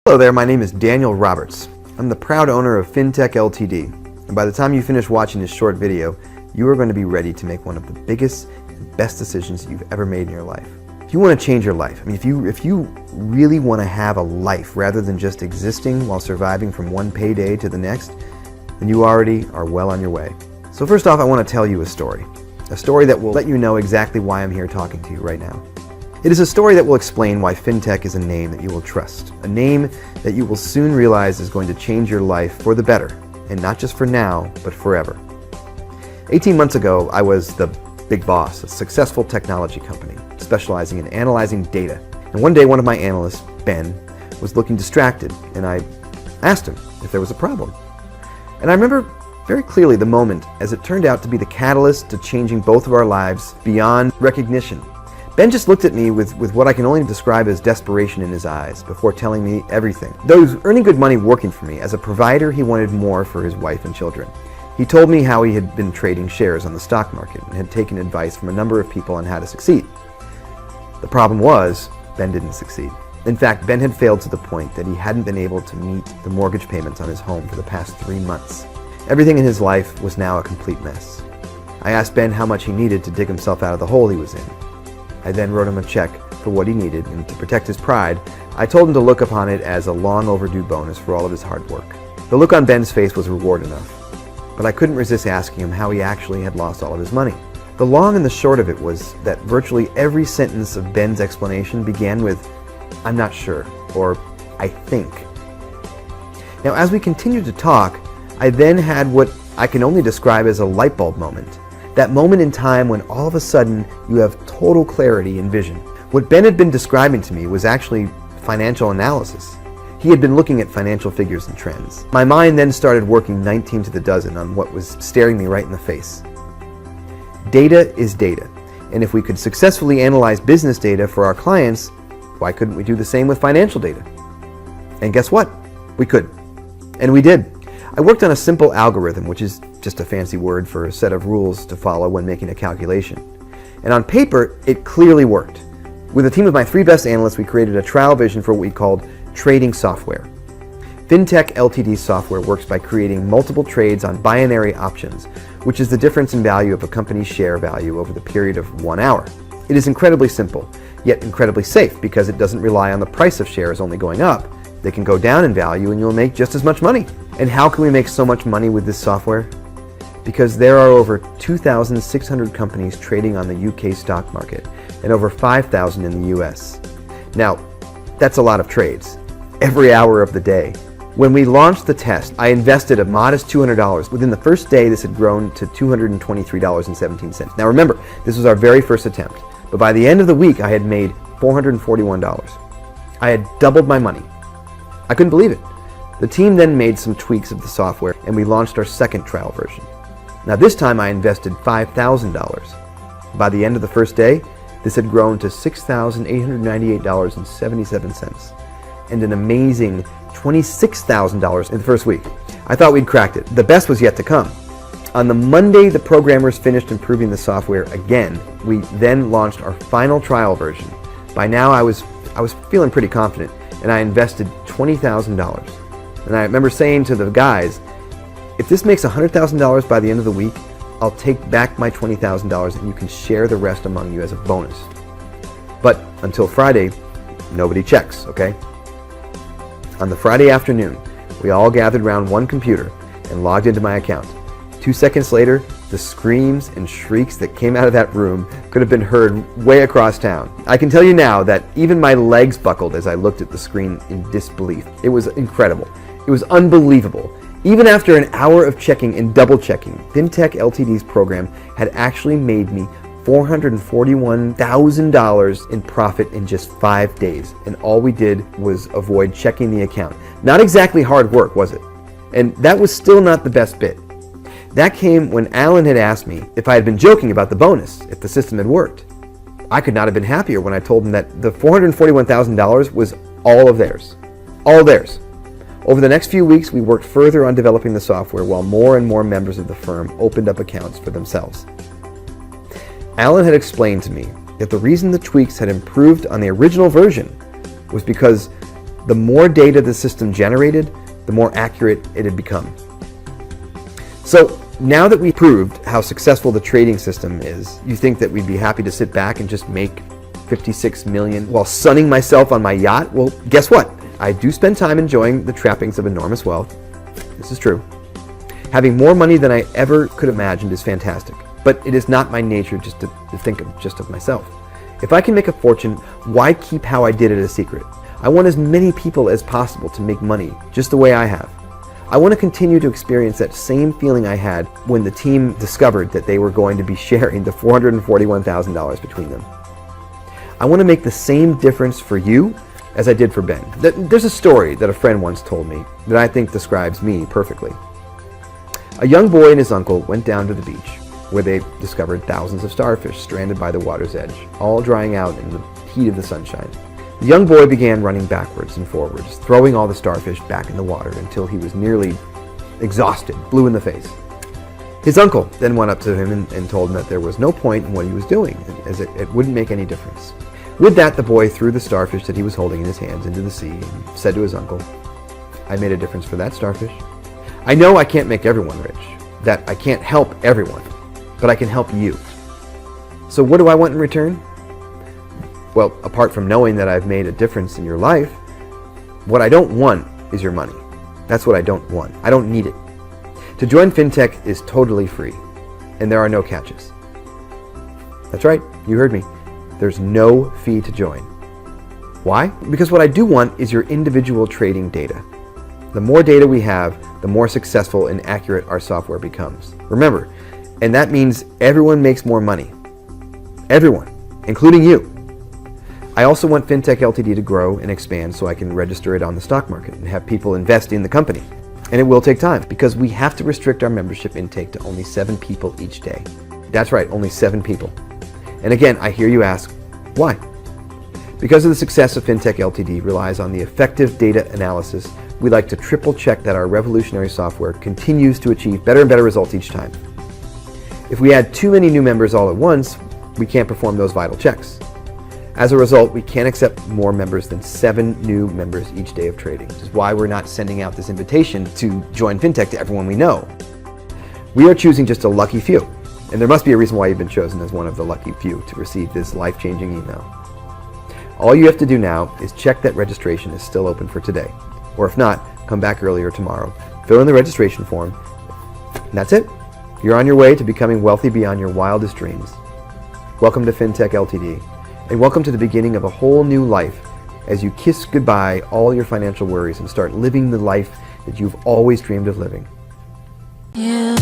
Hello there, my name is Daniel Roberts. I'm the proud owner of FinTech Ltd. And by the time you finish watching this short video, you are going to be ready to make one of the biggest and best decisions you've ever made in your life. If you want to change your life, if you really want to have a life rather than just existing while surviving from one payday to the next, then you already are well on your way. So first off, I want to tell you a story that will let you know exactly why I'm here talking to you right now. It is a story that will explain why FinTech is a name that you will trust, a name that you will soon realize is going to change your life for the better, and not just for now, but forever. 18 months ago, I was the big boss, a successful technology company, specializing in analyzing data. And one day, one of my analysts, Ben, was looking distracted, and I asked him if there was a problem. And I remember very clearly the moment, as it turned out to be the catalyst to changing both of our lives beyond recognition. Ben just looked at me with what I can only describe as desperation in his eyes before telling me everything. Though he was earning good money working for me, as a provider he wanted more for his wife and children. He told me how he had been trading shares on the stock market and had taken advice from a number of people on how to succeed. The problem was, Ben didn't succeed. In fact, Ben had failed to the point that he hadn't been able to meet the mortgage payments on his home for the past 3 months. Everything in his life was now a complete mess. I asked Ben how much he needed to dig himself out of the hole he was in. I then wrote him a check for what he needed, and to protect his pride, I told him to look upon it as a long overdue bonus for all of his hard work. The look on Ben's face was reward enough, but I couldn't resist asking him how he actually had lost all of his money. The long and the short of it was that virtually every sentence of Ben's explanation began with, "I'm not sure," or "I think." Now, as we continued to talk, I then had what I can only describe as a light bulb moment. That moment in time when all of a sudden you have total clarity and vision. What Ben had been describing to me was actually financial analysis. He had been looking at financial figures and trends. My mind then started working 19 to the dozen on what was staring me right in the face. Data is data, and if we could successfully analyze business data for our clients, why couldn't we do the same with financial data? And guess what? We could. And we did. I worked on a simple algorithm, which is just a fancy word for a set of rules to follow when making a calculation. And on paper, it clearly worked. With a team of my 3 best analysts, we created a trial vision for what we called trading software. FinTech Ltd's software works by creating multiple trades on binary options, which is the difference in value of a company's share value over the period of 1 hour. It is incredibly simple, yet incredibly safe because it doesn't rely on the price of shares only going up. They can go down in value and you'll make just as much money. And how can we make so much money with this software? Because there are over 2,600 companies trading on the UK stock market and over 5,000 in the US. Now, that's a lot of trades, every hour of the day. When we launched the test, I invested a modest $200. Within the first day, this had grown to $223.17. Now remember, this was our very first attempt, but by the end of the week, I had made $441. I had doubled my money. I couldn't believe it. The team then made some tweaks of the software and we launched our second trial version. Now this time I invested $5,000. By the end of the first day, this had grown to $6,898.77 and an amazing $26,000 in the first week. I thought we'd cracked it. The best was yet to come. On the Monday the programmers finished improving the software again. We then launched our final trial version. By now I was feeling pretty confident, and I invested $20,000. And I remember saying to the guys, if this makes $100,000 by the end of the week, I'll take back my $20,000 and you can share the rest among you as a bonus. But until Friday, nobody checks, okay? On the Friday afternoon, we all gathered around one computer and logged into my account. 2 seconds later, the screams and shrieks that came out of that room could have been heard way across town. I can tell you now that even my legs buckled as I looked at the screen in disbelief. It was incredible. It was unbelievable. Even after an hour of checking and double checking, FinTech Ltd's program had actually made me $441,000 in profit in just 5 days. And all we did was avoid checking the account. Not exactly hard work, was it? And that was still not the best bit. That came when Alan had asked me if I had been joking about the bonus, if the system had worked. I could not have been happier when I told him that the $441,000 was all of theirs. All theirs. Over the next few weeks, we worked further on developing the software while more and more members of the firm opened up accounts for themselves. Alan had explained to me that the reason the tweaks had improved on the original version was because The more data the system generated, the more accurate it had become. So now that we proved how successful the trading system is, you think that we'd be happy to sit back and just make 56 million while sunning myself on my yacht? Well, guess what? I do spend time enjoying the trappings of enormous wealth. This is true. Having more money than I ever could have imagined is fantastic, but it is not my nature just to think of myself. If I can make a fortune, why keep how I did it a secret? I want as many people as possible to make money just the way I have. I want to continue to experience that same feeling I had when the team discovered that they were going to be sharing the $441,000 between them. I want to make the same difference for you as I did for Ben. There's a story that a friend once told me that I think describes me perfectly. A young boy and his uncle went down to the beach, where they discovered thousands of starfish stranded by the water's edge, all drying out in the heat of the sunshine. The young boy began running backwards and forwards, throwing all the starfish back in the water until he was nearly exhausted, blue in the face. His uncle then went up to him and told him that there was no point in what he was doing, as it wouldn't make any difference. With that, the boy threw the starfish that he was holding in his hands into the sea and said to his uncle, "I made a difference for that starfish. I know I can't make everyone rich, that I can't help everyone, but I can help you. So what do I want in return? Well, apart from knowing that I've made a difference in your life, what I don't want is your money. That's what I don't want. I don't need it. To join FinTech is totally free, and there are no catches." That's right, you heard me. There's no fee to join. Why? Because what I do want is your individual trading data. The more data we have, the more successful and accurate our software becomes. Remember, and that means everyone makes more money. Everyone, including you. I also want FinTech Ltd to grow and expand so I can register it on the stock market and have people invest in the company. And it will take time because we have to restrict our membership intake to only 7 people each day. That's right, only 7 people. And again, I hear you ask, why? Because of the success of FinTech Ltd relies on the effective data analysis, we like to triple check that our revolutionary software continues to achieve better and better results each time. If we add too many new members all at once, we can't perform those vital checks. As a result, we can't accept more members than 7 new members each day of trading, which is why we're not sending out this invitation to join FinTech to everyone we know. We are choosing just a lucky few, and there must be a reason why you've been chosen as one of the lucky few to receive this life-changing email. All you have to do now is check that registration is still open for today, or if not, come back earlier tomorrow, fill in the registration form, and that's it. You're on your way to becoming wealthy beyond your wildest dreams. Welcome to FinTech Ltd. And welcome to the beginning of a whole new life as you kiss goodbye all your financial worries and start living the life that you've always dreamed of living. Yeah.